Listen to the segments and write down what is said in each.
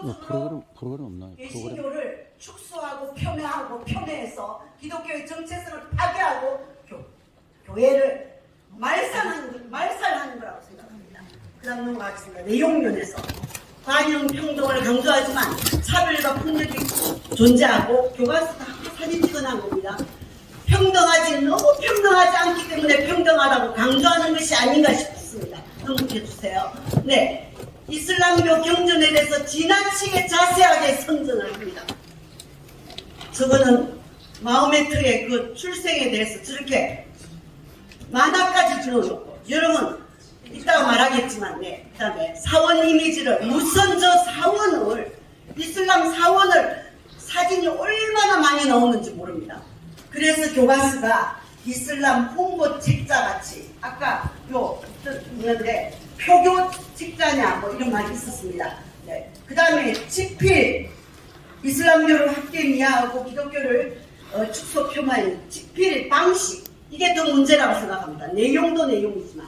프로그램 없나요? 개신교를 축소하고 폄훼하고 폄훼해서 기독교의 정체성을 파괴하고 교회를 말살하는 거라고 생각합니다. 그 다음 넘어가겠습니다. 내용면에서 관용 평등을 강조하지만 차별과 폭력이 존재하고 교과서도 사진 찍어놓은 겁니다. 너무 평등하지 않기 때문에 평등하다고 강조하는 것이 아닌가 싶습니다. 넘겨주세요. 네, 이슬람교 경전에 대해서 지나치게 자세하게 선전을 합니다. 저거는 마호메트의 그 출생에 대해서 저렇게 만화까지 줄여놓고, 여러분 이따가 말하겠지만, 네, 그 다음에 사원 이미지를, 우선 저 사원을, 이슬람 사원을 사진이 얼마나 많이 나오는지 모릅니다. 그래서 교과서가 이슬람 홍보 책자 같이, 아까 있는데 표교 책자냐 뭐 이런 말이 있었습니다. 네. 그 다음에 집필, 이슬람교를 학대미화하고 기독교를 축소 폄하인 집필 방식, 이게 더 문제라고 생각합니다. 내용도 내용이지만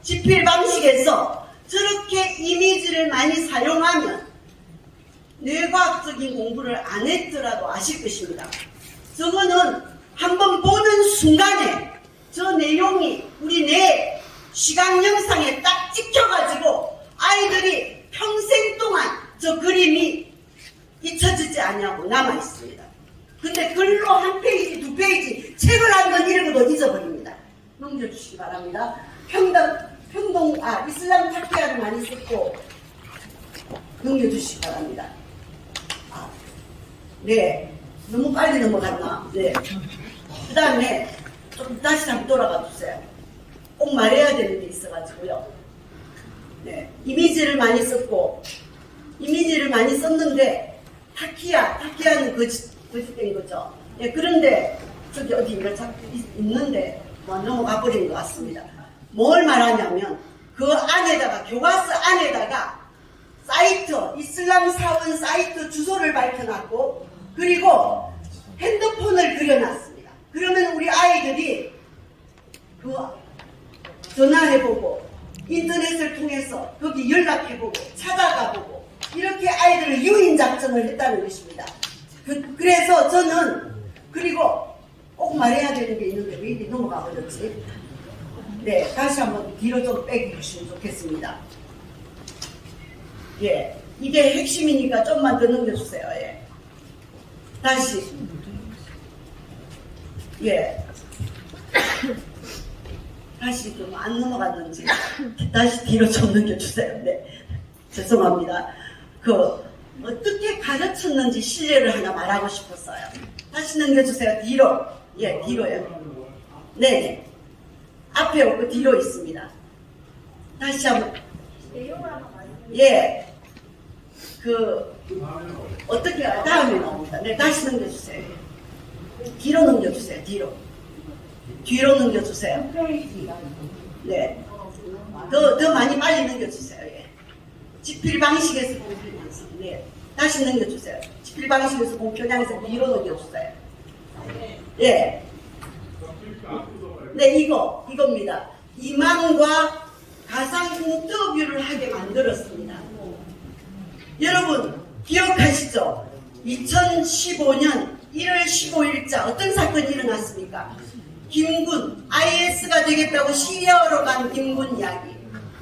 집필 방식에서 저렇게 이미지를 많이 사용하면 뇌과학적인 공부를 안 했더라도 아실 것입니다. 저거는 한번 보는 순간에 저 내용이 우리 뇌 시각 영상에 딱 찍혀가지고 아이들이 평생 동안 저 그림이 잊혀지지 않냐고 남아있습니다. 근데 글로 한 페이지, 두 페이지 책을 한 권 읽어도 잊어버립니다. 넘겨주시기 바랍니다. 이슬람 타키아를 많이 썼고 넘겨주시기 바랍니다. 네, 너무 빨리 넘어갔나? 네. 그 다음에 좀 다시 한번 돌아가 주세요. 꼭 말해야 되는 게 있어가지고요. 네, 이미지를 많이 썼는데 타키아는 거짓된 거죠. 네, 그런데 저기 어디인가 자꾸 있는데 넘어가 버린 것 같습니다. 뭘 말하냐면 그 안에다가, 교과서 안에다가 사이트, 이슬람 사원 사이트 주소를 밝혀놨고, 그리고 핸드폰을 그려놨습니다. 그러면 우리 아이들이 그 전화해보고 인터넷을 통해서 거기 연락해보고 찾아가보고 이렇게 아이들을 유인작전을 했다는 것입니다. 그래서 저는, 그리고 꼭 말해야 되는 게 있는데 왜 이렇게 넘어가 버렸지? 네, 다시 한번 뒤로 좀 빼주시면 좋겠습니다. 예, 이게 핵심이니까 좀만 더 넘겨주세요. 예. 다시. 예. 다시 좀 안 넘어갔는지 다시 뒤로 좀 넘겨주세요. 네. 죄송합니다. 어떻게 가르쳤는지 실례를 하나 말하고 싶었어요. 다시 넘겨주세요. 뒤로. 예, 뒤로요. 네. 앞에 없고 뒤로 있습니다. 다시 한번. 예. 어떻게, 다음에 나옵니다. 네, 다시 넘겨주세요. 뒤로 넘겨주세요. 뒤로 넘겨주세요. 네. 더 많이 빨리 넘겨주세요. 예. 집필 방식에서 공표량에서. 네. 다시 넘겨주세요. 집필 방식에서 공표량에서 뒤로 넘겨주세요. 예. 네, 이겁니다. 이만과 가상 인터뷰를 하게 만들었습니다. 여러분, 기억하시죠? 2015년 1월 15일자 어떤 사건이 일어났습니까? 김군, IS가 되겠다고 시리아로 간 김군 이야기.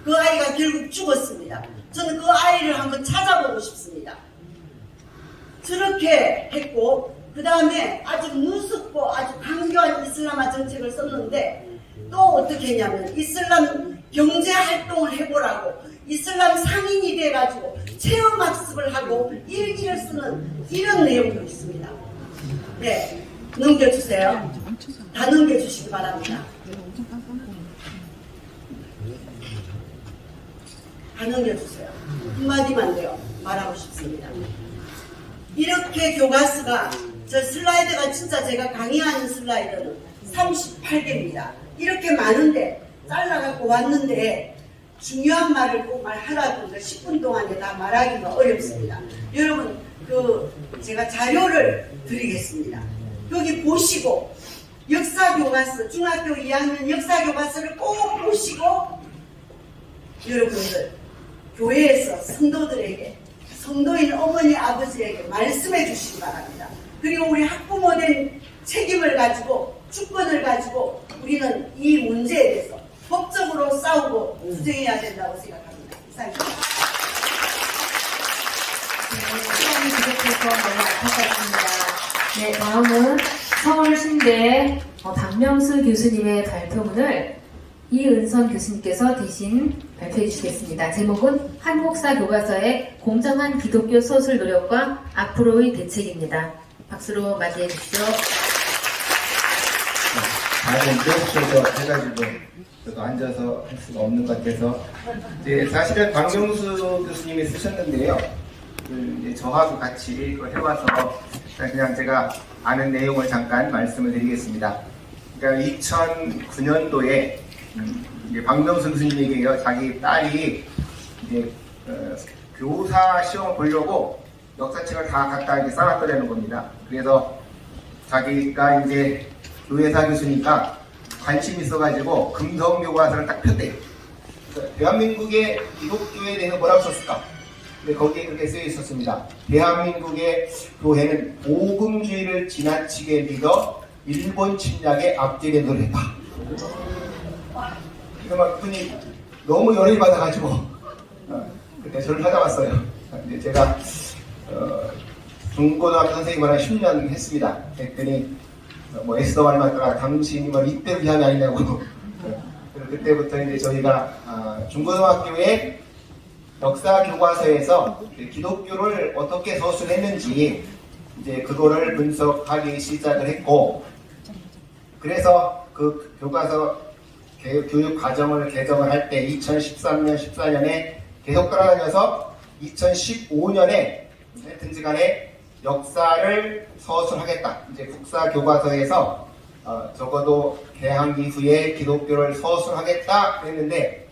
그 아이가 결국 죽었습니다. 저는 그 아이를 한번 찾아보고 싶습니다. 저렇게 했고, 그 다음에 아주 무섭고 아주 강교한 이슬람화 정책을 썼는데, 또 어떻게 했냐면 이슬람 경제활동을 해보라고 이슬람 상인이 돼가지고 체험학습을 하고 일기를 쓰는 이런 내용도 있습니다. 네, 넘겨주세요. 다 넘겨주시기 바랍니다. 다 넘겨주세요. 한마디만 돼요. 말하고 싶습니다. 이렇게 교과서가, 저 슬라이드가 진짜 제가 강의하는 슬라이드는 38개입니다. 이렇게 많은데 잘라갖고 왔는데 중요한 말을 꼭 말하라고 10분 동안에 다 말하기가 어렵습니다. 여러분, 제가 자료를 드리겠습니다. 여기 보시고 역사교과서, 중학교 2학년 역사교과서를 꼭 보시고 여러분들 교회에서 성도들에게 성도인 어머니 아버지에게 말씀해 주시기 바랍니다. 그리고 우리 학부모된 책임을 가지고 주권을 가지고 우리는 이 문제에 대해서 법적으로 싸우고 투쟁해야 된다고 생각합니다. 이상입니다. 시간이 부족해서 너무 안타깝습니다. 네, 다음은 서울신대 박명수 교수님의 발표문을 이은선 교수님께서 대신 발표해 주시겠습니다. 제목은 한국사 교과서의 공정한 기독교 서술 노력과 앞으로의 대책입니다. 박수로 맞이해 주시죠. 다들 기억해서 해가지고 저도 앉아서 할 수가 없는 것 같아서 이제 사실은 박명수 교수님이 쓰셨는데요. 이제 저하고 같이 이걸 해와서 그냥 제가 아는 내용을 잠깐 말씀을 드리겠습니다. 그러니까 2009년도에 이제 박명수 교수님에게요, 자기 딸이 이제 교사 시험을 보려고 역사책을 다 갖다 이제 쌓았더라는 겁니다. 그래서 자기가 이제 교회사 교수니까 관심이 있어가지고 금성교과서를 딱 폈대요. 대한민국의 기독교에 대해서 뭐라고 썼을까? 근데 거기에 그렇게 쓰여 있었습니다. 대한민국의 교회는 복음주의를 지나치게 믿어 일본 침략에 앞지게 노력했다. 그래서 막 그분이 너무 열이 받아가지고 그때 저를 찾아왔어요. 근데 제가 중고등학교 선생님을 한 10년 했습니다. 그랬더니 뭐 에스더만이 맞더라. 당신이 뭐 이때 비함이 아니냐고. 그래서 그때부터 이제 저희가 중고등학교에 역사 교과서에서 기독교를 어떻게 서술했는지 이제 그거를 분석하기 시작을 했고, 그래서 그 교과서 교육 과정을 개정을 할 때 2013년, 14년에 계속 따라다녀서 2015년에 하여튼간에 역사를 서술하겠다. 이제 국사 교과서에서 적어도 개항 이후에 기독교를 서술하겠다 했는데,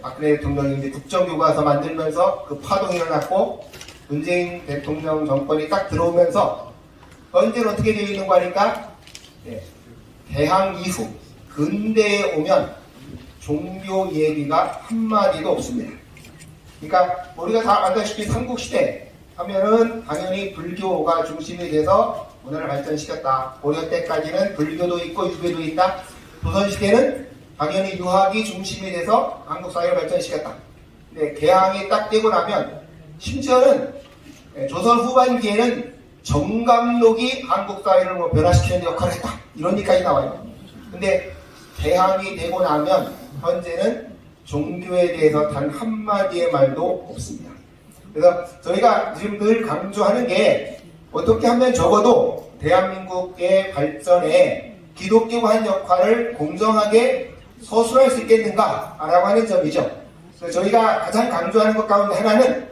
박근혜 대통령이 이제 국정교과서 만들면서 그 파동이 일어났고, 문재인 대통령 정권이 딱 들어오면서 현재는 어떻게 되어 있는 거 하니까 개항 이후 근대에 오면 종교 얘기가 한마디도 없습니다. 그러니까 우리가 다 알다시피 삼국시대 하면은 당연히 불교가 중심이 돼서 문화를 발전시켰다. 고려 때까지는 불교도 있고 유교도 있다. 조선시대는 당연히 유학이 중심이 돼서 한국 사회를 발전시켰다. 근데 개항이 딱 되고 나면 심지어는 조선 후반기에는 정감록이 한국 사회를 뭐 변화시키는 역할을 했다. 이런 얘기까지 나와요. 근데 개항이 되고 나면 현재는 종교에 대해서 단 한마디의 말도 없습니다. 그래서 저희가 지금 늘 강조하는 게 어떻게 하면 적어도 대한민국의 발전에 기독교가 한 역할을 공정하게 서술할 수 있겠는가라고 하는 점이죠. 그래서 저희가 가장 강조하는 것 가운데 하나는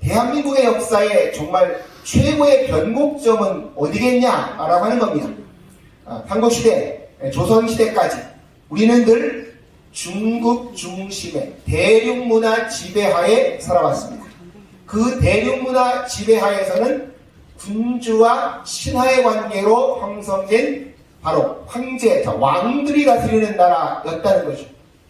대한민국의 역사의 정말 최고의 변곡점은 어디겠냐라고 하는 겁니다. 삼국시대, 조선시대까지 우리는 늘 중국 중심의 대륙문화 지배하에 살아왔습니다. 그 대륙문화 지배하에서는 군주와 신하의 관계로 형성된 바로 황제, 왕들이 다스리는 나라였다는 거죠.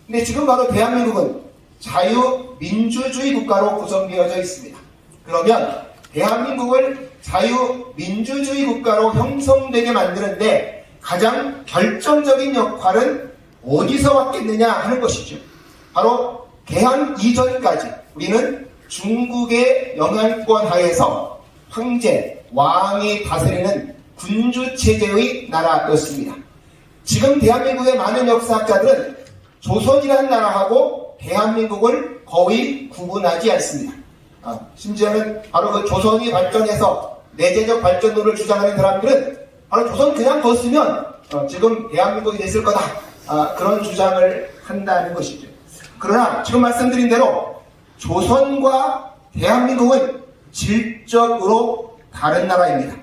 근데 지금 바로 대한민국은 자유민주주의 국가로 구성되어져 있습니다. 그러면 대한민국을 자유민주주의 국가로 형성되게 만드는데 가장 결정적인 역할은 어디서 왔겠느냐 하는 것이죠. 바로 개항 이전까지 우리는 중국의 영향권 하에서 황제, 왕이 다스리는 군주체제의 나라였습니다. 지금 대한민국의 많은 역사학자들은 조선이라는 나라하고 대한민국을 거의 구분하지 않습니다. 심지어는 바로 그 조선이 발전해서 내재적 발전도를 주장하는 사람들은 바로 조선 그냥 뒀으면 지금 대한민국이 됐을 거다. 그런 주장을 한다는 것이죠. 그러나 지금 말씀드린 대로 조선과 대한민국은 질적으로 다른 나라입니다.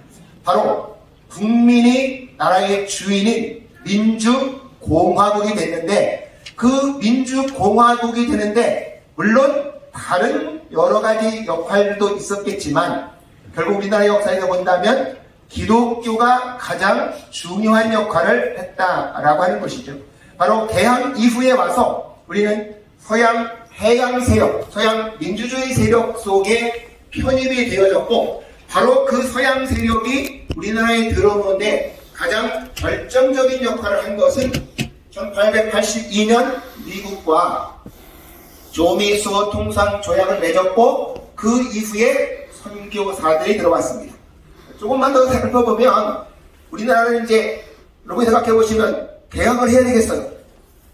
바로 국민이 나라의 주인인 민주공화국이 됐는데, 그 민주공화국이 되는데 물론 다른 여러 가지 역할도 있었겠지만 결국 우리나라의 역사에서 본다면 기독교가 가장 중요한 역할을 했다라고 하는 것이죠. 바로 개항 이후에 와서 우리는 서양 해양 세력, 서양 민주주의 세력 속에 편입이 되어졌고 바로 그 서양 세력이 우리나라에 들어오는데 가장 결정적인 역할을 한 것은 1882년 미국과 조미수호 통상 조약을 맺었고 그 이후에 선교사들이 들어왔습니다. 조금만 더 살펴보면 우리나라는 이제 여러분이 생각해 보시면 개혁을 해야 되겠어요.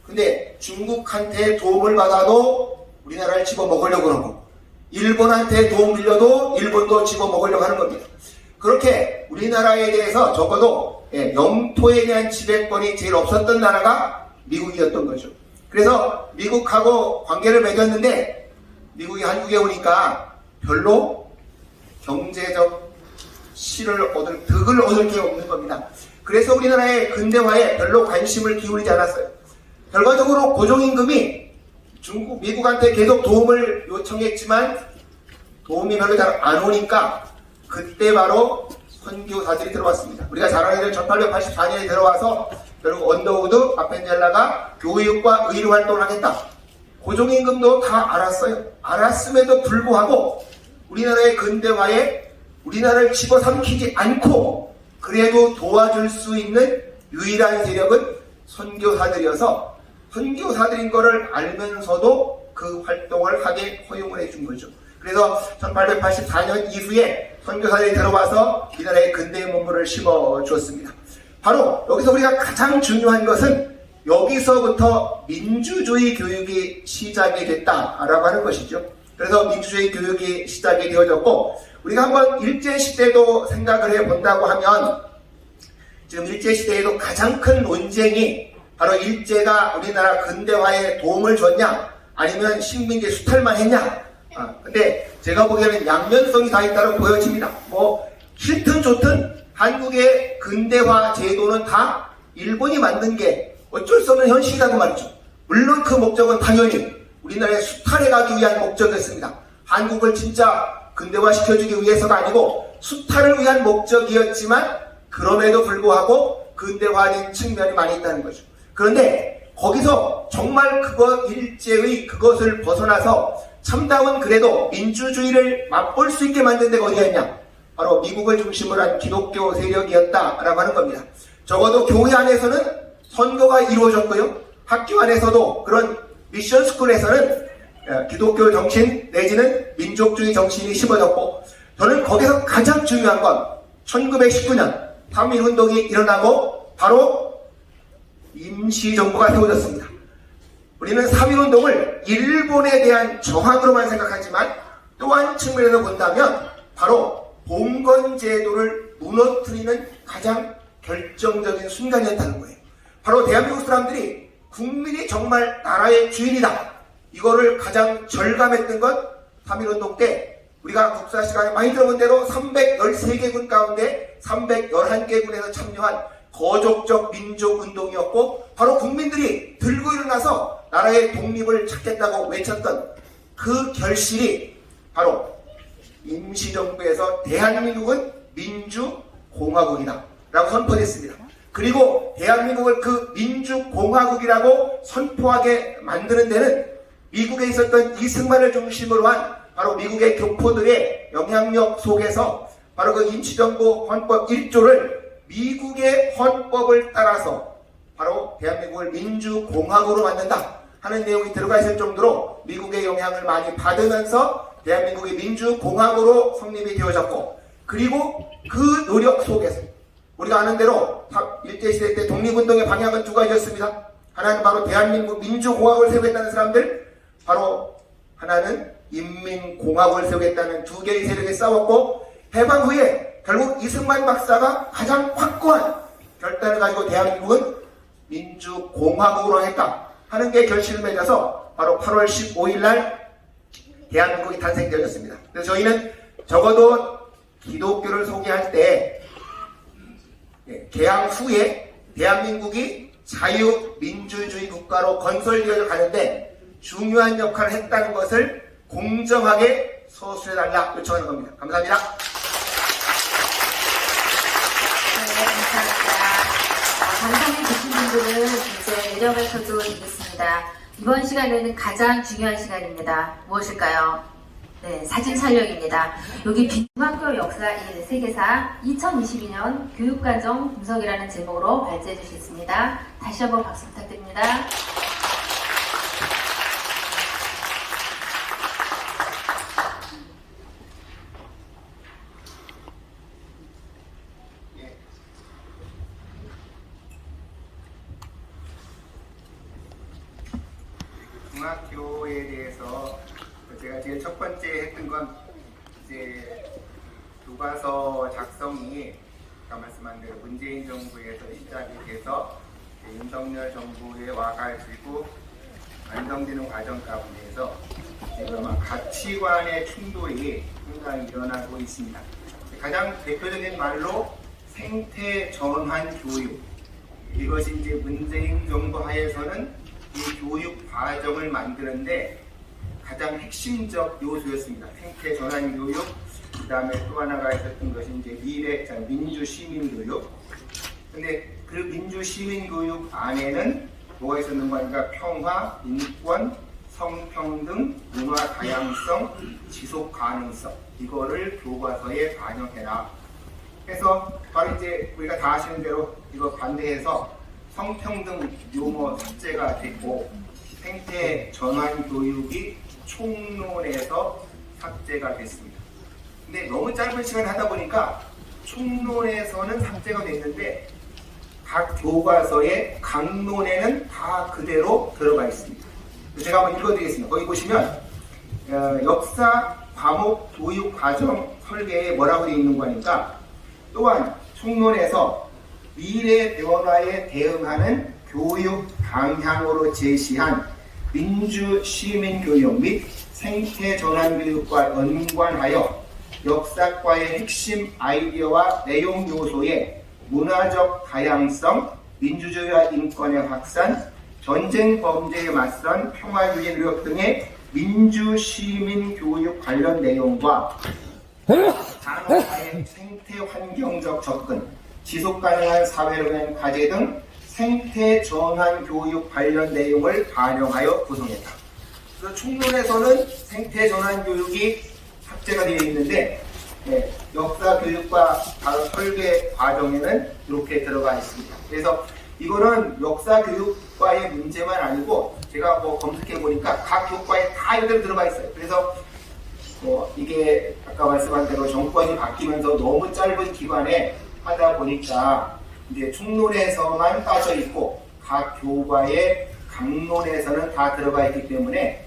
근데 중국한테 도움을 받아도 우리나라를 집어먹으려고 그러고 일본한테 도움 빌려도 일본도 집어먹으려고 하는 겁니다. 그렇게 우리나라에 대해서 적어도 영토에 대한 지배권이 제일 없었던 나라가 미국이었던 거죠. 그래서 미국하고 관계를 맺었는데 미국이 한국에 오니까 별로 경제적 득을 얻을 게 없는 겁니다. 그래서 우리나라의 근대화에 별로 관심을 기울이지 않았어요. 결과적으로 고종임금이 미국한테 계속 도움을 요청했지만 도움이 별로 잘 안 오니까 그때 바로 선교사들이 들어왔습니다. 우리가 잘 아는 1884년에 들어와서 결국 언더우드 아펜젤라가 교육과 의료 활동을 하겠다. 고종임금도 다 알았어요. 알았음에도 불구하고 우리나라의 근대화에 우리나라를 집어삼키지 않고 그래도 도와줄 수 있는 유일한 세력은 선교사들이어서 선교사들인 거를 알면서도 그 활동을 하게 허용을 해준 거죠. 그래서 1884년 이후에 선교사들이 들어와서 이 나라의 근대의 문물을 심어주었습니다. 바로 여기서 우리가 가장 중요한 것은 여기서부터 민주주의 교육이 시작이 됐다라고 하는 것이죠. 그래서 민주주의 교육이 시작이 되어졌고 우리가 한번 일제시대도 생각을 해본다고 하면 지금 일제시대에도 가장 큰 논쟁이 바로 일제가 우리나라 근대화에 도움을 줬냐 아니면 식민지 수탈만 했냐. 근데 제가 보기에는 양면성이 다 있다고 보여집니다. 뭐 싫든 좋든 한국의 근대화 제도는 다 일본이 만든 게 어쩔 수 없는 현실이라고 말이죠. 물론 그 목적은 당연히 우리나라에 수탈해 가기 위한 목적이었습니다. 한국을 진짜 근대화 시켜주기 위해서가 아니고 수탈을 위한 목적이었지만 그럼에도 불구하고 근대화된 측면이 많이 있다는 거죠. 그런데 거기서 정말 일제의 그것을 벗어나서 참다운 그래도 민주주의를 맛볼 수 있게 만든 데가 어디였냐? 바로 미국을 중심으로 한 기독교 세력이었다라고 하는 겁니다. 적어도 교회 안에서는 선거가 이루어졌고요. 학교 안에서도 그런 미션 스쿨에서는 기독교 정신 내지는 민족주의 정신이 심어졌고 저는 거기서 가장 중요한 건 1919년 삼일운동이 일어나고 바로 임시정부가 세워졌습니다. 우리는 3.1운동을 일본에 대한 저항으로만 생각하지만 또 한 측면에서 본다면 바로 봉건제도를 무너뜨리는 가장 결정적인 순간이었다는 거예요. 바로 대한민국 사람들이 국민이 정말 나라의 주인이다. 이거를 가장 절감했던 건 3.1운동 때 우리가 국사 시간에 많이 들어본 대로 313개군 가운데 311개군에서 참여한 거족적 민족운동이었고 바로 국민들이 들고 일어나서 나라의 독립을 찾겠다고 외쳤던 그 결실이 바로 임시정부에서 대한민국은 민주공화국이다 라고 선포했습니다. 그리고 대한민국을 그 민주공화국이라고 선포하게 만드는 데는 미국에 있었던 이승만을 중심으로 한 바로 미국의 교포들의 영향력 속에서 바로 그 임시정부 헌법 1조를 미국의 헌법을 따라서 바로 대한민국을 민주공화국으로 만든다 하는 내용이 들어가 있을 정도로 미국의 영향을 많이 받으면서 대한민국이 민주공화국으로 성립이 되어졌고 그리고 그 노력 속에서 우리가 아는 대로 일제시대 때 독립운동의 방향은 두 가지였습니다. 하나는 바로 대한민국 민주공화국을 세우겠다는 사람들, 바로 하나는 인민공화국을 세우겠다는 두 개의 세력이 싸웠고 해방 후에 결국 이승만 박사가 가장 확고한 결단을 가지고 대한민국은 민주공화국으로 했다 하는 게 결실을 맺어서 바로 8월 15일 날 대한민국이 탄생되었습니다. 그래서 저희는 적어도 기독교를 소개할 때 개항 후에 대한민국이 자유민주주의 국가로 건설되어 가는데 중요한 역할을 했다는 것을 공정하게 서술해달라 요청하는 겁니다. 감사합니다. 네, 감사합니다. 감상해 주신 분들은 이제 내려가셔도 되겠습니다. 이번 시간에는 가장 중요한 시간입니다. 무엇일까요? 네, 사진 촬영입니다. 여기 중학교 역사 세계사 2022년 교육과정 분석이라는 제목으로 발제해 주셨습니다. 다시 한번 박수 부탁드립니다. 중학교에 대해서 제가 제일 첫 번째 했던 건 이제 교과서 작성이 아까 말씀한 대로 문재인 정부에서 시작이 돼서 윤석열 정부에 와가지고 완성되는 과정 가운데에서 지금 가치관의 충돌이 상당히 일어나고 있습니다. 가장 대표적인 말로 생태 전환 교육, 이것이 이제 문재인 정부 하에서는 이 교육 과정을 만드는데 가장 핵심적 요소였습니다. 생태 전환 교육, 그 다음에 또 하나가 있었던 것이 이제 미래 민주 시민 교육. 근데 그 민주 시민 교육 안에는 뭐가 있었는가 하니까 평화, 인권, 성평등, 문화 다양성, 지속 가능성, 이거를 교과서에 반영해라. 그래서 바로 이제 우리가 다 아시는 대로 이거 반대해서 성평등 용어 삭제가 됐고 생태 전환 교육이 총론에서 삭제가 됐습니다. 근데 너무 짧은 시간에 하다 보니까 총론에서는 삭제가 됐는데 각 교과서의 강론에는 다 그대로 들어가 있습니다. 제가 한번 읽어드리겠습니다. 거기 보시면 역사 과목 교육 과정 설계에 뭐라고 되어 있는 거니까 또한 총론에서 미래 변화에 대응하는 교육 방향으로 제시한 민주 시민 교육 및 생태 전환 교육과 연관하여 역사과의 핵심 아이디어와 내용 요소의 문화적 다양성, 민주주의와 인권의 확산, 전쟁 범죄에 맞선 평화주의 노력 등의 민주 시민 교육 관련 내용과 산업화의 생태 환경적 접근, 지속 가능한 사회로 된 과제 등 생태 전환 교육 관련 내용을 반영하여 구성했다. 그래서 총론에서는 생태 전환 교육이 삭제가 되어 있는데 역사 교육과 설계 과정에는 이렇게 들어가 있습니다. 그래서 이거는 역사 교육과의 문제만 아니고 제가 검색해 보니까 각 교과에 다 이대로 들어가 있어요. 그래서 이게 아까 말씀한 대로 정권이 바뀌면서 너무 짧은 기간에 하다 보니까 이제 총론에서만 빠져 있고 각 교과의 강론에서는 다 들어가 있기 때문에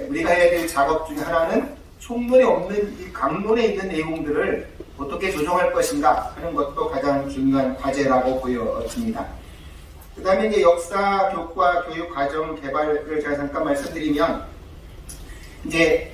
우리가 해야 될 작업 중에 하나는 총론에 없는 이 강론에 있는 내용들을 어떻게 조정할 것인가 하는 것도 가장 중요한 과제라고 보여집니다. 그 다음에 이제 역사 교과 교육 과정 개발을 제가 잠깐 말씀드리면 이제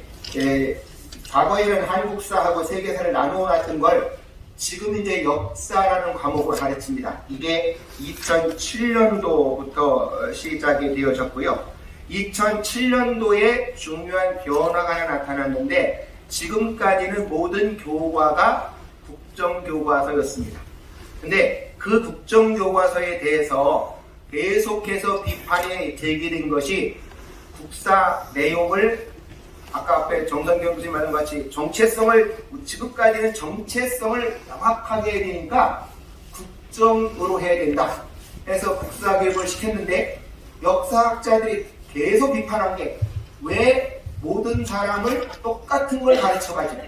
과거에는 한국사하고 세계사를 나누어 놨던 걸 지금 이제 역사라는 과목으로 가르칩니다. 이게 2007년도부터 시작이 되어졌고요. 2007년도에 중요한 변화가 하나 나타났는데 지금까지는 모든 교과가 국정교과서였습니다. 근데 그 국정교과서에 대해서 계속해서 비판이 제기된 것이 국사 내용을 아까 앞에 정선경 교수님 말한 것 같이 지금까지는 정체성을 명확하게 해야 되니까 국정으로 해야 된다. 해서 국사교육을 시켰는데 역사학자들이 계속 비판한 게 왜 모든 사람을 똑같은 걸 가르쳐가지고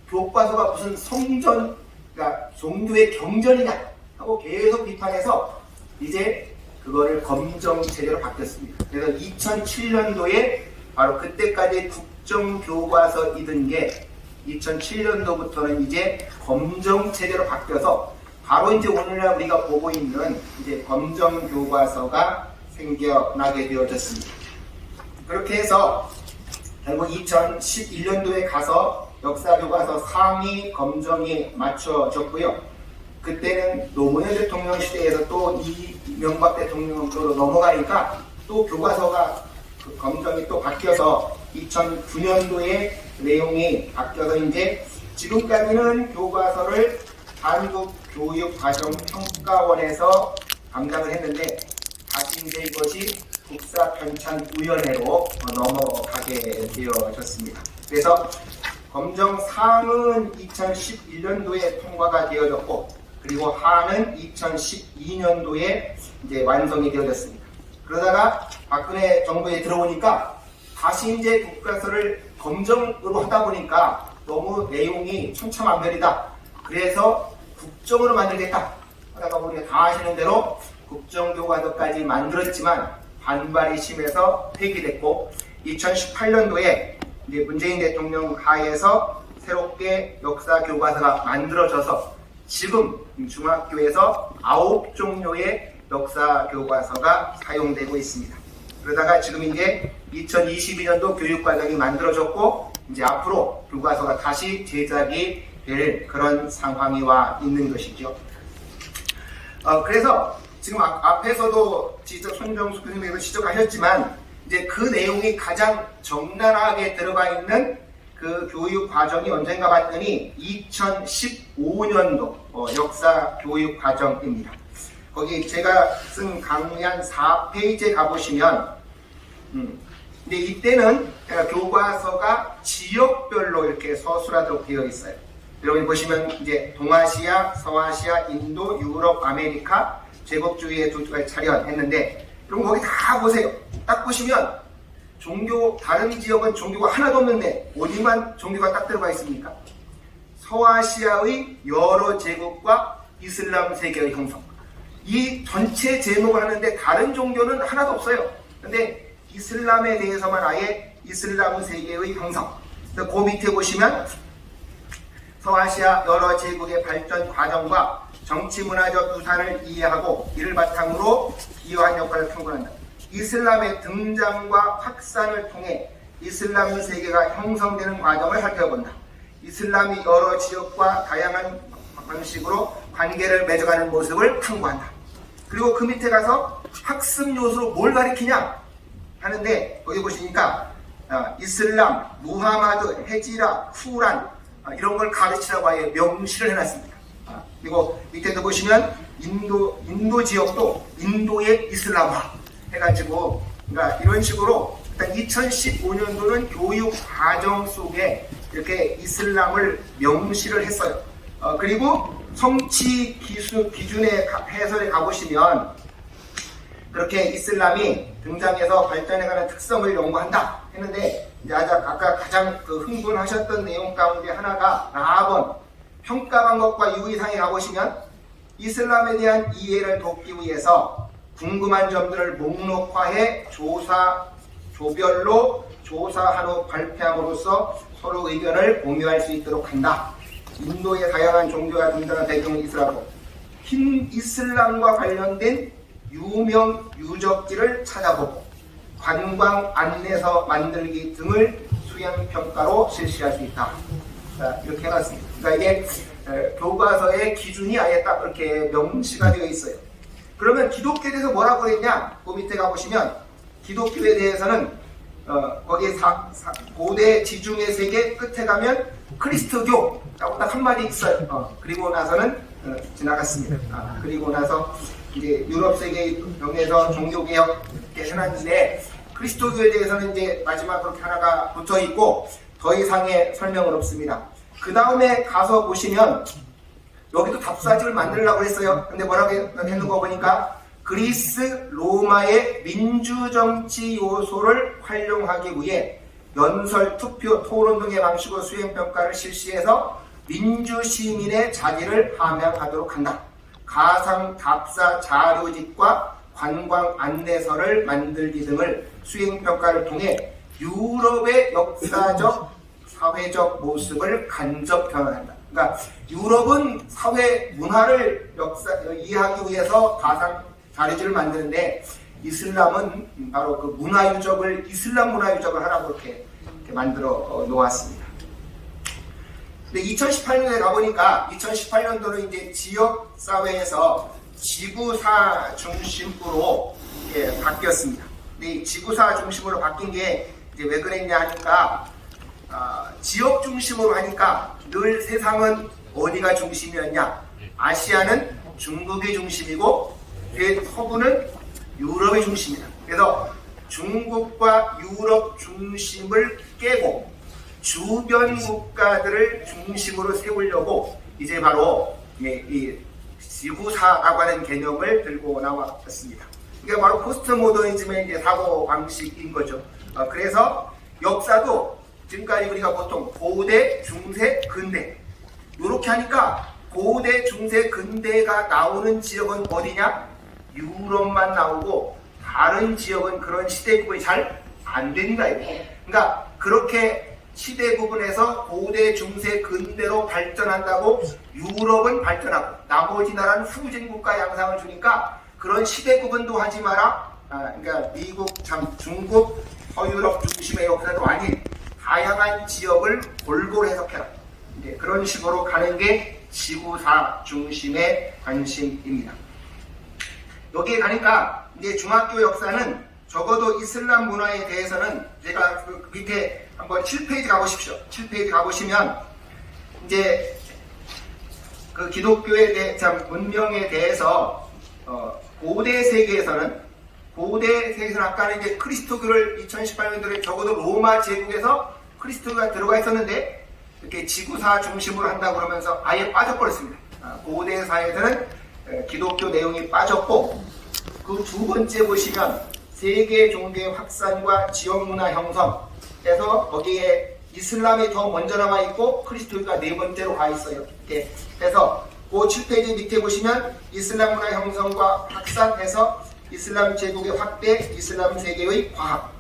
교과서가 무슨 성전, 그러니까 종교의 경전이냐 하고 계속 비판해서 이제 그거를 검정체제로 바뀌었습니다. 그래서 2007년도에 바로 그때까지 국정교과서이던 게 2007년도부터는 이제 검정체제로 바뀌어서 바로 이제 오늘날 우리가 보고 있는 이제 검정교과서가 생겨나게 되어졌습니다. 그렇게 해서 결국 2011년도에 가서 역사교과서 상위 검정이 맞춰졌고요. 그때는 노무현 대통령 시대에서 또 이명박 대통령으로 넘어가니까 또 교과서가 검정이 또 바뀌어서 2009년도에 내용이 바뀌어서 이제 지금까지는 교과서를 한국교육과정평가원에서 감당을 했는데 다시 이제 이것이 국사편찬위원회로 넘어가게 되어졌습니다. 그래서 검정 상은 2011년도에 통과가 되어졌고, 그리고 하는 2012년도에 이제 완성이 되어졌습니다. 그러다가 박근혜 정부에 들어오니까 다시 이제 교과서를 검정으로 하다 보니까 너무 내용이 천차만별이다. 그래서 국정으로 만들겠다 하다가 우리가 다 아시는 대로 국정교과서까지 만들었지만 반발이 심해서 폐기됐고, 2018년도에 이제 문재인 대통령 하에서 새롭게 역사 교과서가 만들어져서 지금 중학교에서 9종류의 역사 교과서가 사용되고 있습니다. 그러다가 지금 이제 2022년도 교육과정이 만들어졌고, 이제 앞으로 교과서가 다시 제작이 될 그런 상황이 와 있는 것이죠. 그래서 지금 앞에서도 손정숙 교수님께서 지적하셨지만, 이제 그 내용이 가장 적나라하게 들어가 있는 그 교육 과정이 언젠가 봤더니 2015년도 역사 교육 과정입니다. 거기 제가 쓴 강의 한 4페이지에 가보시면, 근데 이때는 교과서가 지역별로 이렇게 서술하도록 되어 있어요. 여러분 보시면 이제 동아시아, 서아시아, 인도, 유럽, 아메리카 제국주의의 두 가지 차례했는데, 그럼 거기 다 보세요. 딱 보시면 다른 지역은 종교가 하나도 없는데 어디만 종교가 딱 들어가 있습니까? 서아시아의 여러 제국과 이슬람 세계의 형성. 이 전체 제목을 하는데 다른 종교는 하나도 없어요. 근데 이슬람에 대해서만 아예 이슬람 세계의 형성. 그래서 그 밑에 보시면 서아시아 여러 제국의 발전 과정과 정치 문화적 유산을 이해하고 이를 바탕으로 기여한 역할을 탐구한다. 이슬람의 등장과 확산을 통해 이슬람 세계가 형성되는 과정을 살펴본다. 이슬람이 여러 지역과 다양한 방식으로 관계를 맺어가는 모습을 탐구한다. 그리고 그 밑에 가서 학습 요소로 뭘 가리키냐 하는데, 여기 보시니까 이슬람, 무하마드, 헤지라, 쿠란 이런 걸 가르치라고 아예 명시를 해놨습니다. 그리고 밑에도 보시면 인도 지역도 인도의 이슬람화 해가지고, 그러니까 이런 식으로 일단 2015년도는 교육 과정 속에 이렇게 이슬람을 명시를 했어요. 그리고 성취 기준의 해설에 가보시면 그렇게 이슬람이 등장해서 발전해가는 특성을 연구한다 했는데, 이제 아까 가장 흥분하셨던 내용 가운데 하나가 라합원 평가한 것과 유의사항에 가보시면 이슬람에 대한 이해를 돕기 위해서 궁금한 점들을 목록화해 조별로 조사한 후 발표함으로써 서로 의견을 공유할 수 있도록 한다. 인도의 다양한 종교가 등장한 배경을 이슬람으로 흰 이슬람과 관련된 유명 유적지를 찾아보고 관광 안내서 만들기 등을 수행평가로 실시할 수 있다. 자, 이렇게 해놨습니다. 그러니까 이게 교과서의 기준이 아예 딱 이렇게 명시가 되어 있어요. 그러면 기독교에 대해서 뭐라고 그랬냐? 그 밑에 가보시면 기독교에 대해서는 거기에 고대 지중해 세계 끝에 가면 크리스트교라고 딱 한마디 있어요. 그리고 나서는 지나갔습니다. 그리고 나서 이제 유럽 세계 병에서 종교개혁 이렇게 해놨는데, 그리스도교에 대해서는 이제 마지막 그렇게 하나가 붙어 있고 더 이상의 설명은 없습니다. 그 다음에 가서 보시면 여기도 답사지를 만들려고 했어요. 근데 뭐라고 했는 거 보니까 그리스 로마의 민주정치 요소를 활용하기 위해 연설, 투표, 토론 등의 방식으로 수행평가를 실시해서 민주시민의 자질을 함양하도록 한다. 가상 답사 자료집과 관광 안내서를 만들기 등을 수행평가를 통해 유럽의 역사적, 사회적 모습을 간접 변화한다. 그러니까 유럽은 사회 문화를 이해하기 위해서 가상 자료집을 만드는데, 이슬람은 바로 그 이슬람 문화유적을 하라고 이렇게 만들어 놓았습니다. 근데 2018년에 가보니까 2018년도는 이제 지역 사회에서 지구사 중심으로 바뀌었습니다. 근데 이 지구사 중심으로 바뀐 게 이제 왜 그랬냐 하니까, 지역 중심으로 하니까 늘 세상은 어디가 중심이었냐? 아시아는 중국이 중심이고 서부는 유럽이 중심이다. 그래서 중국과 유럽 중심을 깨고 주변 국가들을 중심으로 세우려고 이제 바로 이 지구사라고 하는 개념을 들고 나왔습니다. 이게 바로 포스트 모더니즘의 이제 사고 방식인 거죠. 그래서 역사도 지금까지 우리가 보통 고대, 중세, 근대 이렇게 하니까 고대, 중세, 근대가 나오는 지역은 어디냐? 유럽만 나오고 다른 지역은 그런 시대 구분이 잘 안 된다. 그러니까 그렇게 시대 구분해서 고대, 중세, 근대로 발전한다고 유럽은 발전하고 나머지 나라는 후진 국가 양상을 주니까 그런 시대 구분도 하지 마라. 그러니까 미국, 중국, 서유럽 중심의 역사도 아닌 다양한 지역을 골고루 해석해라. 이제 그런 식으로 가는 게 지구사 중심의 관심입니다. 여기에 가니까 이제 중학교 역사는 적어도 이슬람 문화에 대해서는 제가 그 밑에 한번 7페이지 가보십시오. 7페이지 가보시면 이제 그 기독교에 대해 문명에 대해서 고대 세계에서는 아까는 이제 그리스도교를 2018년도에 적어도 로마 제국에서 그리스도가 들어가 있었는데 이렇게 지구사 중심으로 한다고 그러면서 아예 빠져버렸습니다. 고대 사회에서는 기독교 내용이 빠졌고 그 두 번째 보시면 세계 종교의 확산과 지역 문화 형성에서 거기에 이슬람이 더 먼저 남아 있고 그리스도가 네 번째로 가 있어요. 그래서 그 7페이지 밑에 보시면 이슬람 문화 형성과 확산해서 이슬람 제국의 확대, 이슬람 세계의 과학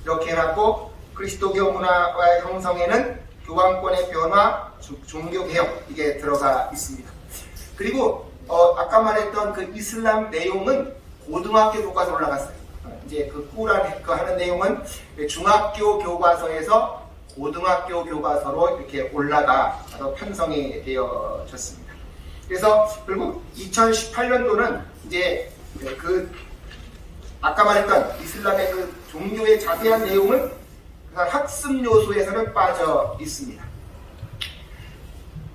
이렇게 해놨고 그리스도교 문화의 형성에는 교황권의 변화, 종교 개혁 이게 들어가 있습니다. 그리고 아까 말했던 그 이슬람 내용은 고등학교 교과서로 올라갔어요. 이제 그 꾸란 그 하는 내용은 중학교 교과서에서 고등학교 교과서로 이렇게 올라가서 편성이 되어졌습니다. 그래서 결국 2018년도는 이제 그 아까 말했던 이슬람의 그 종교의 자세한 내용은 학습 요소에서는 빠져 있습니다.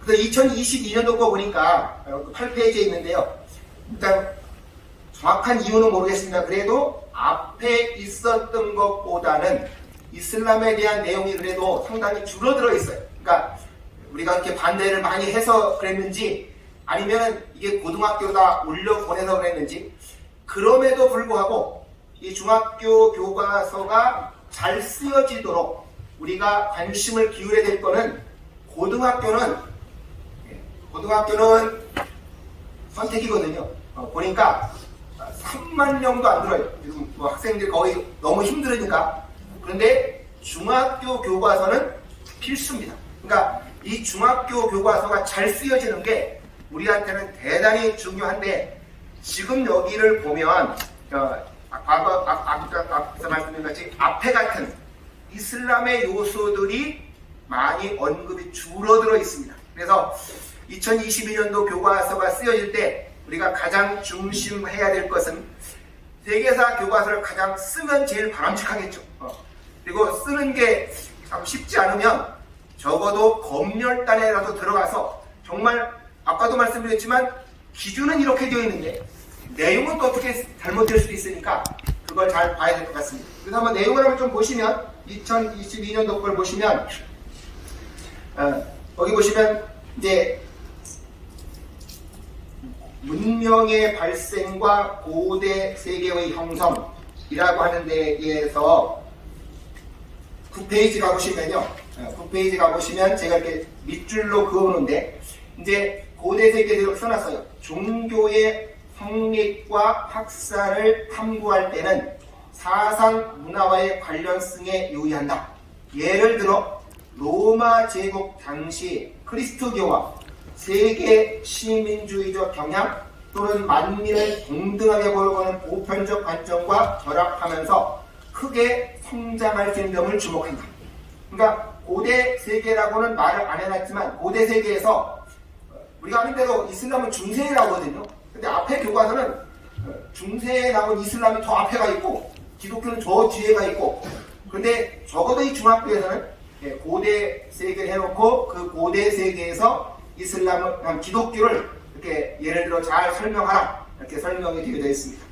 그래서 2022년도 거 보니까 8페이지에 있는데요. 일단 정확한 이유는 모르겠습니다. 그래도 앞에 있었던 것보다는 이슬람에 대한 내용이 그래도 상당히 줄어들어 있어요. 그러니까 우리가 이렇게 반대를 많이 해서 그랬는지 아니면 이게 고등학교다 올려 보내서 그랬는지 그럼에도 불구하고 이 중학교 교과서가 잘 쓰여지도록 우리가 관심을 기울여야 될 거는 고등학교는 선택이거든요. 보니까 3만 명도 안 들어요. 지금 뭐 학생들 거의 너무 힘들으니까. 그런데 중학교 교과서는 필수입니다. 그러니까 이 중학교 교과서가 잘 쓰여지는 게 우리한테는 대단히 중요한데 지금 여기를 보면 앞서 말씀드린 같이 앞에 같은 이슬람의 요소들이 많이 언급이 줄어들어 있습니다. 그래서 2022년도 교과서가 쓰여질 때 우리가 가장 중심해야 될 것은 세계사 교과서를 가장 쓰면 제일 바람직하겠죠. 그리고 쓰는 게 참 쉽지 않으면 적어도 검열단에라도 들어가서 정말 아까도 말씀드렸지만 기준은 이렇게 되어 있는데 내용은 또 어떻게 잘못될 수도 있으니까 그걸 잘 봐야 될 것 같습니다. 그래서 한번 내용을 한번 좀 보시면 2022년도 걸 보시면 거기 보시면 이제 문명의 발생과 고대 세계의 형성이라고 하는 데에서 9페이지 가보시면요. 9페이지 가보시면 제가 이렇게 밑줄로 그어놓는데 이제 고대 세계를 써놨어요. 종교의 성립과 확산을 탐구할 때는 사상 문화와의 관련성에 유의한다. 예를 들어 로마 제국 당시 그리스도교와 세계 시민주의적 경향 또는 만민을 동등하게 보려고 보편적 관점과 결합하면서 크게 성장할 수 있는 점을 주목한다. 그러니까 고대 세계라고는 말을 안 해놨지만 고대 세계에서 우리가 아는 대로 이슬람은 중세라고 하거든요. 근데 앞에 교과서는 중세에 나온 이슬람이 더 앞에 가 있고 기독교는 저 뒤에 가 있고 그런데 적어도 이 중학교에서는 고대 세계를 해놓고 그 고대 세계에서 이슬람을 기독교를 이렇게 예를 들어 잘 설명하라 이렇게 설명이 되어 있습니다.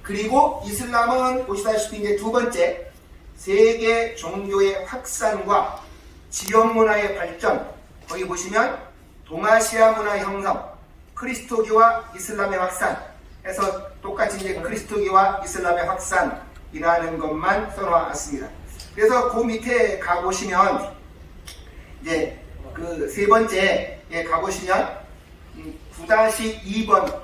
그리고 이슬람은 보시다시피 이제 두 번째, 세계 종교의 확산과 지역 문화의 발전, 거기 보시면 동아시아 문화 형성, 그리스도교와 이슬람의 확산 해서 똑같이 이제 그리스도교와 이슬람의 확산이라는 것만 써놓았습니다. 그래서 그 밑에 가보시면 이제 그 세 번째에 가보시면 9-2번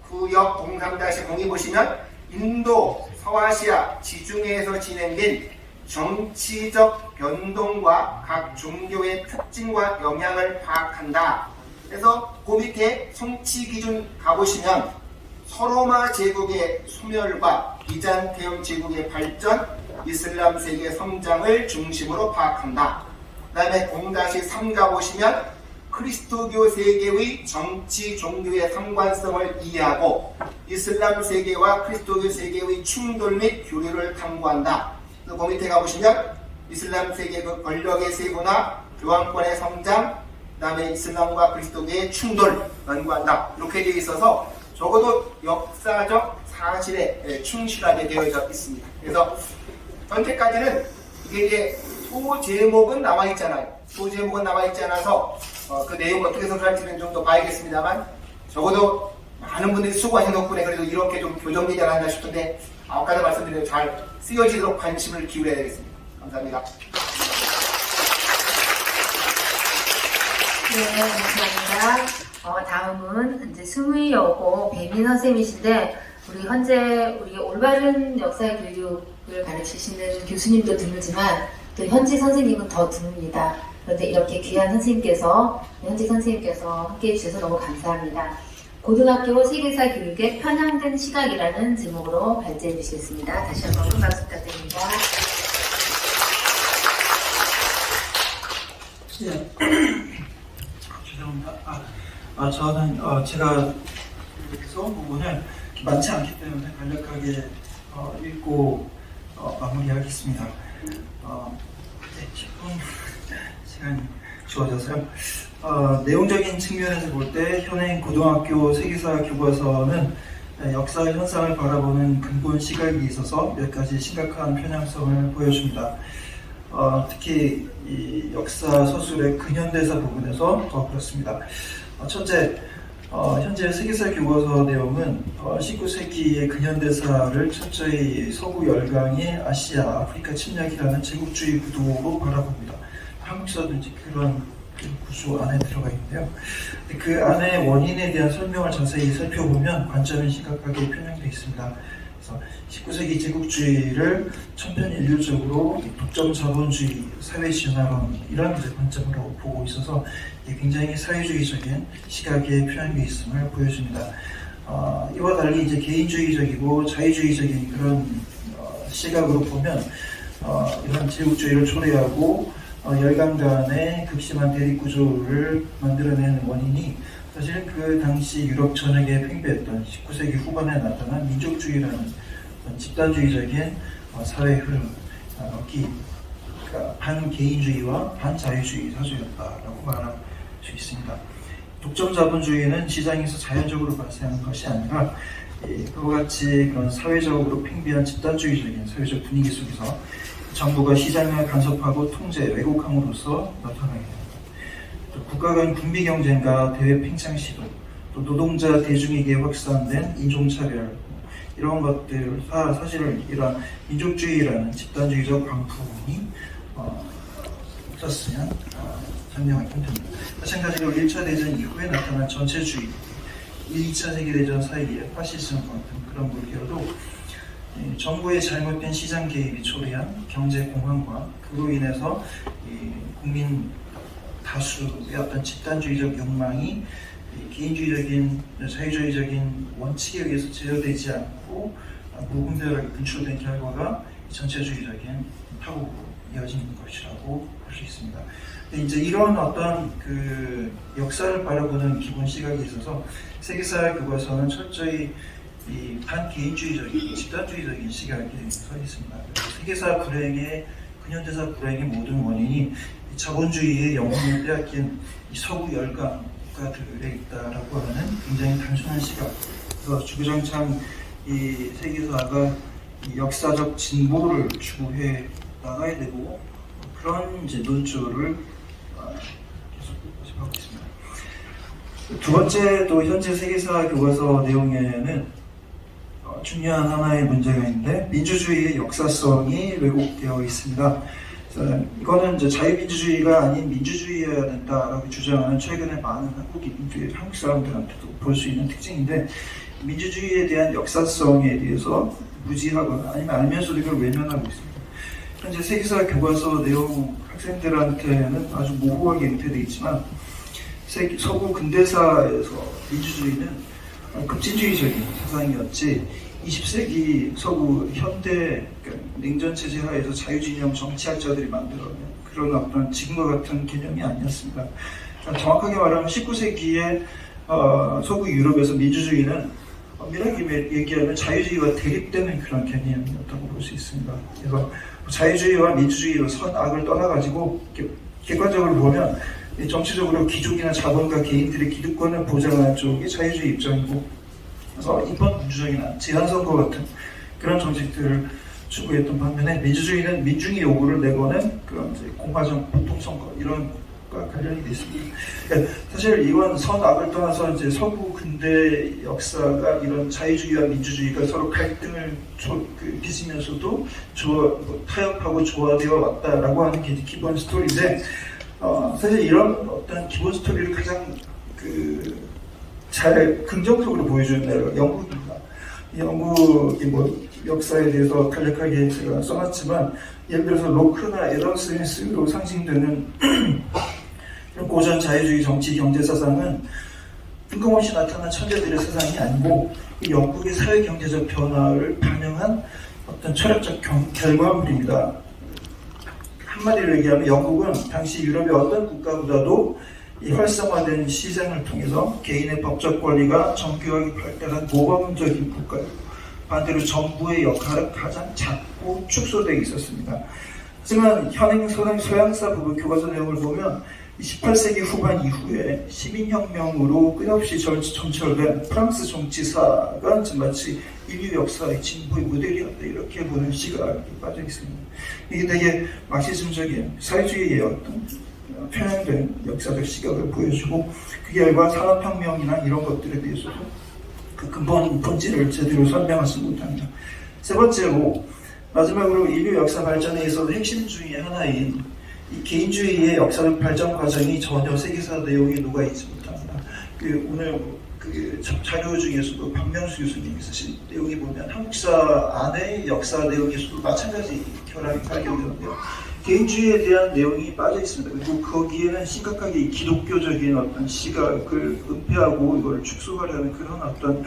구역 03-02 보시면 인도, 서아시아, 지중해에서 진행된 정치적 변동과 각 종교의 특징과 영향을 파악한다. 그래서 그 밑에 성취 기준 가보시면 서로마 제국의 소멸과 비잔티움 제국의 발전, 이슬람 세계 성장을 중심으로 파악한다. 그 다음에 0-3 가보시면 그리스도교 세계의 정치 종교의 상관성을 이해하고 이슬람 세계와 그리스도교 세계의 충돌 및 교류를 탐구한다. 그 밑에 가보시면 이슬람 세계 그 권력의 세분화, 교황권의 성장, 그 다음에 이슬람과 그리스도교의 충돌 연구한다. 이렇게 되어 있어서 적어도 역사적 사실에 충실하게 되어져 있습니다. 그래서 현재까지는 이게 이제 소제목은 나와 있잖아요. 소제목은 나와 있지 않아서 그 내용을 어떻게 선택할지는 좀 더 봐야겠습니다만 적어도 많은 분들이 수고하신 덕분에 그래도 이렇게 좀 교정되지 않았나 싶은데 아까도 말씀드린 잘 쓰여지도록 관심을 기울여야 되겠습니다. 감사합니다. 네, 감사합니다. 다음은 이제 스무이여고 배민 선생님이신데 우리 현재 우리 올바른 역사 교육을 가르치시는 교수님도 드물지만 또 현지 선생님은 더 드뭅니다. 그런데 이렇게 귀한 선생님께서 현지 선생님께서 함께해 주셔서 너무 감사합니다. 고등학교 세계사 교육의 편향된 시각이라는 제목으로 발제해 주시겠습니다. 다시 한번 큰 박수 부탁드립니다. 예. 죄송합니다. 저는 제가 써온 부분을 많지 않기 때문에 간략하게 읽고 마무리하겠습니다. 네, 10분 시간이 주어져서요. 내용적인 측면에서 볼 때 현행 고등학교 세계사 교과서는 역사 현상을 바라보는 근본 시각이 있어서 몇 가지 심각한 편향성을 보여줍니다. 특히 이 역사 서술의 근현대사 부분에서 더 그렇습니다. 첫째, 현재 세계사 교과서 내용은 19세기의 근현대사를 철저히 서구 열강의 아시아, 아프리카 침략이라는 제국주의 구도로 바라봅니다. 한국사도 이제 그런 구조 안에 들어가 있는데요. 그 안에 원인에 대한 설명을 자세히 살펴보면 관점이 심각하게 편향되어 있습니다. 그래서 19세기 제국주의를 천편일률적으로 독점 자본주의, 사회진화론 이런 관점으로 보고 있어서 굉장히 사회주의적인 시각에 편향되어 있음을 보여줍니다. 이와 달리 이제 개인주의적이고 자유주의적인 그런 시각으로 보면 이런 제국주의를 초래하고 열강 간의 극심한 대립구조를 만들어내는 원인이 사실 그 당시 유럽 전역에 팽배했던 19세기 후반에 나타난 민족주의라는 집단주의적인 사회 흐름, 그러니까 반개인주의와 반자유주의 사조였다라고 말할 수 있습니다. 독점 자본주의는 시장에서 자연적으로 발생한 것이 아니라 그와 같이 그런 사회적으로 팽배한 집단주의적인 사회적 분위기 속에서 정부가 시장을 간섭하고 통제, 왜곡함으로써 나타나게 됩니다. 또 국가 간 군비 경쟁과 대외 팽창 시도, 또 노동자 대중에게 확산된 인종차별 이런 것들 사실은 이런 민족주의라는 집단주의적 광풍이 없었으면 설명하기 힘듭니다. 마찬가지로 1차 대전 이후에 나타난 전체주의, 2차 세계대전 사이에 파시즘 같은 그런 물결도 정부의 잘못된 시장 개입이 초래한 경제 공황과 그로 인해서 국민 다수의 어떤 집단주의적 욕망이 개인주의적인 자유주의적인 원칙에 의해서 제어되지 않고 무분별하게 분출된 결과가 전체주의적인 파국으로 이어진 것이라고 볼 수 있습니다. 이제 이런 어떤 그 역사를 바라보는 기본 시각이 있어서 세계사 교과서는 철저히 이 반개인주의적인 집단주의적인 시각에 서 있습니다. 세계사 불행의 근현대사 불행의 모든 원인이 자본주의의 영혼을 빼앗긴 이 서구 열강 국가들에 있다라고 하는 굉장히 단순한 시각. 그래서 주구장창 이 세계사가 이 역사적 진보를 추구해 나가야 되고 그런 이제 논조를 계속 하고 있습니다. 두 번째 또 현재 세계사 교과서 내용에는 중요한 하나의 문제가 있는데 민주주의의 역사성이 왜곡되어 있습니다. 이거는 이제 자유민주주의가 아닌 민주주의여야 된다라고 주장하는 최근에 많은 한국 사람들한테도 볼 수 있는 특징인데 민주주의에 대한 역사성에 대해서 무지하거나 아니면 알면서도 이걸 외면하고 있습니다. 현재 세계사 교과서 내용 학생들한테는 아주 모호하게 응태되어 있지만 서구 근대사에서 민주주의는 급진주의적인 사상이었지 20세기 서구 현대 냉전체제 하에서 자유진영 정치학자들이 만들어낸 그런 어떤 지금과 같은 개념이 아니었습니다. 정확하게 말하면 19세기에 서구 유럽에서 민주주의는 엄밀하게 얘기하면 자유주의와 대립되는 그런 개념이었다고 볼 수 있습니다. 그래서 자유주의와 민주주의로 선악을 떠나가지고 객관적으로 보면 정치적으로 귀족이나 자본가 개인들의 기득권을 보장하는 쪽이 자유주의 입장이고 그래서 이번 민주정이나 제한선거 같은 그런 정책들을 추구했던 반면에 민주주의는 민중의 요구를 내거는 그런 이제 공화정 보통선거 이런 과 관련이 있습니다. 그러니까 사실 이건 선악을 떠나서 이제 서구 근대 역사가 이런 자유주의와 민주주의가 서로 갈등을 빚으면서도 타협하고 조화되어 왔다라고 하는 게 기본 스토리인데 사실 이런 어떤 기본 스토리를 가장 잘 긍정적으로 보여주는 나라가 영국입니다. 영국이 역사에 대해서 간략하게 제가 써놨지만 예를 들어서 로크나 애덤 스미스로 상징되는 고전 자유주의 정치 경제 사상은 뜬금없이 나타난 천재들의 사상이 아니고 영국의 사회 경제적 변화를 반영한 어떤 철학적 결과물입니다. 한마디로 얘기하면 영국은 당시 유럽의 어떤 국가보다도 이 활성화된 시장을 통해서 개인의 법적 권리가 정교하게 발달한 모범적인 국가이고 반대로 정부의 역할은 가장 작고 축소되어 있었습니다. 하지만 현행 서양사 부분 교과서 내용을 보면 18세기 후반 이후에 시민혁명으로 끝없이 점철된 프랑스 정치사가 마치 인류 역사의 진보의 모델이었다 이렇게 보는 시각이 빠져 있습니다. 이게 되게 마르크시즘적인 사회주의의 어떤 편향된 역사적 시각을 보여주고 그 결과 산업혁명이나 이런 것들에 대해서도 그 근본 본질을 제대로 설명하지 못합니다. 세 번째로 마지막으로 인류 역사 발전에 있어서 핵심 중의 하나인 이 개인주의의 역사적 발전 과정이 전혀 세계사 내용에 녹아있지 못합니다. 오늘 자료 중에서도 박명수 교수님이 쓰신 내용이 보면 한국사 안의 역사 내용에서도 마찬가지 결함이 발견되는데요. 개인주의에 대한 내용이 빠져 있습니다. 그리고 거기에는 심각하게 기독교적인 어떤 시각을 은폐하고 이걸 축소하려는 그런 어떤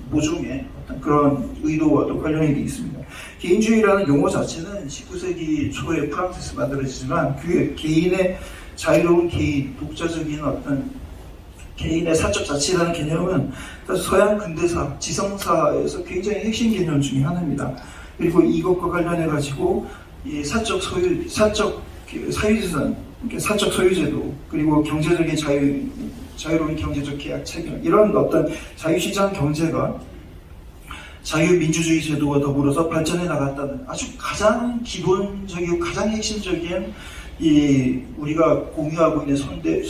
모종의 어떤 그런 의도와도 관련이 되어 있습니다. 개인주의라는 용어 자체는 19세기 초에 프랑스에서 만들어지지만 그 개인의 자유로운 개인, 독자적인 어떤 개인의 사적 자치라는 개념은 서양 근대사, 지성사에서 굉장히 핵심 개념 중에 하나입니다. 그리고 이것과 관련해 가지고 이 사적 사유재산, 사적 소유제도, 그리고 경제적인 자유로운 경제적 계약 체결 이런 어떤 자유시장 경제가 자유민주주의 제도와 더불어서 발전해 나갔다는 아주 가장 기본적이고 가장 핵심적인 우리가 공유하고 있는 현대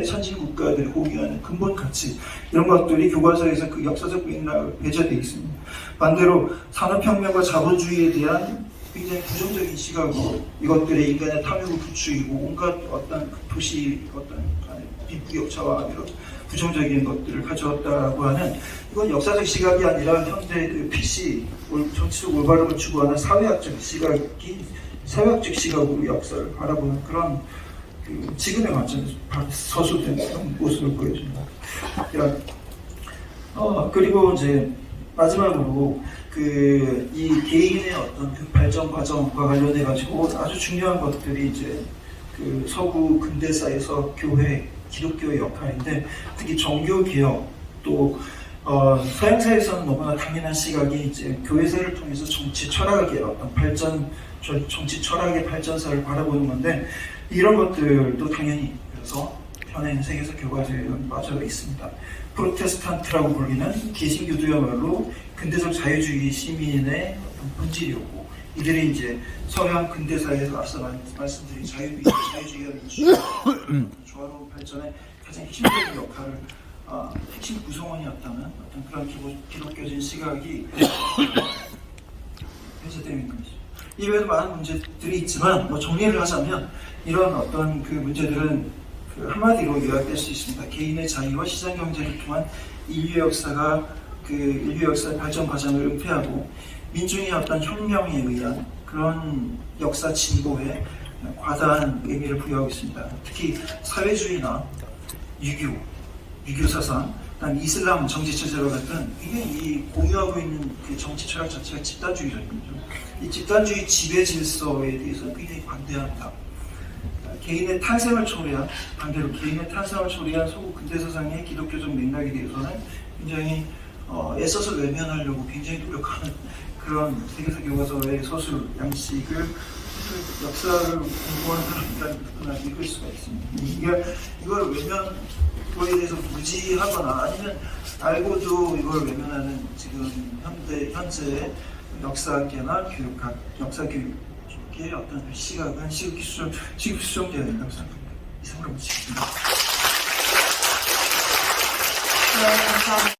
선진 국가들이 공유하는 근본 가치 이런 것들이 교과서에서 그 역사적 맥락을 배제되어 있습니다. 반대로 산업혁명과 자본주의에 대한 굉장히 부정적인 시각으로 이것들의 인간의 탐욕을 부추기고 온갖 어떤 도시 어떤 빈부격차와 이런 부정적인 것들을 가져왔다고 하는 이건 역사적 시각이 아니라 현대 PC 정치적 올바름을 추구하는 사회학적 시각으로 역사를 바라보는 그런 지금의 관점에서 서술된 그런 모습을 보여줍니다. 그리고 이제 마지막으로 이 개인의 어떤 발전 과정과 관련해 가지고 아주 중요한 것들이 이제 서구 근대사에서 교회, 기독교의 역할인데 특히 종교 개혁 또 서양사에서는 너무나 당연한 시각이 이제 교회사를 통해서 정치 철학의 어떤 정치 철학의 발전사를 바라보는 건데 이런 것들도 당연히 그래서 현행 세계사 교과서에 빠져 있습니다. 프로테스탄트라고 불리는 개신교도야말로 근대적 자유주의 시민의 어떤 본질이었고, 이들이 이제 서양 근대사에서 앞서 말씀드린 자유주의와 민주주의, 조화로운 발전의 가장 핵심적인 역할을 핵심 구성원이었다는 어떤 그런 기독교적인 시각이 해제되어 있는 것이죠. 이외에도 많은 문제들이 있지만 정리를 하자면 이런 어떤 그 문제들은 그 한마디로 요약될 수 있습니다. 개인의 자유와 시장 경제를 통한 인류 역사의 발전 과정을 은폐하고 민중의 어떤 혁명에 의한 그런 역사 진보에 과다한 의미를 부여하고 있습니다. 특히 사회주의나 유교 사상, 그다음 이슬람 정치 체제와 같은 굉장히 공유하고 있는 그 정치 철학 자체가 집단주의적이죠. 이 집단주의 지배 질서에 대해서 굉장히 반대합니다. 개인의 탄생을 초래한 소국 근대 사상의 기독교적 맥락에 대해서는 굉장히 애써서 외면하려고 굉장히 노력하는 그런 세계사 교과서의 서술 양식을 역사를 공부하는 사람들은 읽을 수가 있습니다. 이걸 외면 그거에 대해서 무지하거나 아니면 알고도 이걸 외면하는 지금 현재의 역사계나 역사 교육의 어떤 시각은 시급히 수정되어야 된다고 생각합니다. 이상으로 마치겠습니다. 네, 감사합니다.